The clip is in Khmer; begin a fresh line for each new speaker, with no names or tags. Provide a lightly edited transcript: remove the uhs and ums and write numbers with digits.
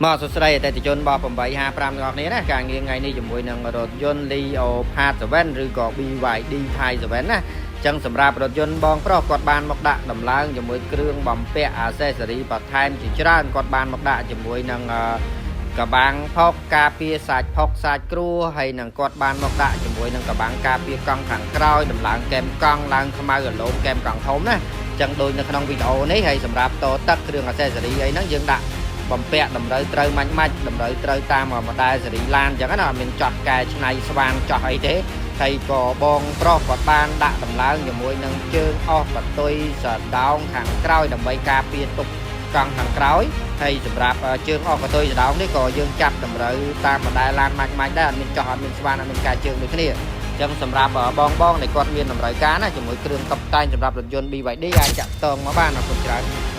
មកសួស្តីអតិថិជនប855អ្នកនេះណាការងារថ្ងៃនេះជាមួយនឹងរថយន្ត Leo Part 7ឬក៏ BYD Thai 7ណាចឹងសម្រាប់រថយន្តបងប្រុសគាត់បានមកដាក់ដំឡើងជាមួយគ្រឿងបំពាក់ accessory បន្ថែមជាច្រើនគាត់បានមកដាក់ជាមួយនឹងកបាំងផុកការពារសាច់ផុកសាច់គ្រួហើយនឹងគាត់បានមកដាក់ជាមួយនឹងកបាំងការពារកង់ខាងក្រោយដំឡើងកែមកង់ឡើងខ្មៅរលោងកែមកង់ធំណាចឹងដូចនៅក្នុងវីដេអូនេះហើយសម្រាប់តទឹកគ្រឿង accessory អីហ្នឹងយើងដាក់បំពាក់តម្រូវត្រូវមាច់តម្រូវត្រូវតាមម៉ូដែលសេរីឡានអញ្ចឹងណាអត់មានចត់កែច្នៃស្វានចោះអីទេហើយក៏បងប្រុសគាត់បានដាក់ដំឡើងជាមួយនឹងជើងអស់បតុយសដោងខាងក្រោយដើម្បីការពារទុកកង់ខាងក្រោយហើយសម្រាប់ជើងអស់បតុយសដោងនេះក៏យើងចាប់តម្រូវតាមម៉ូដែលឡានមាច់ដែរអត់មានចោះអត់មានស្វានអត់មានកែជើងដូចគ្នាចឹងសម្រាប់បងៗដែលគាត់មានតម្រូវការណាជាមួយគ្រឿងតុបតែងសម្រាប់រថយន្ត BYD អាចចាក់តងមកបានអរគុណច្រើន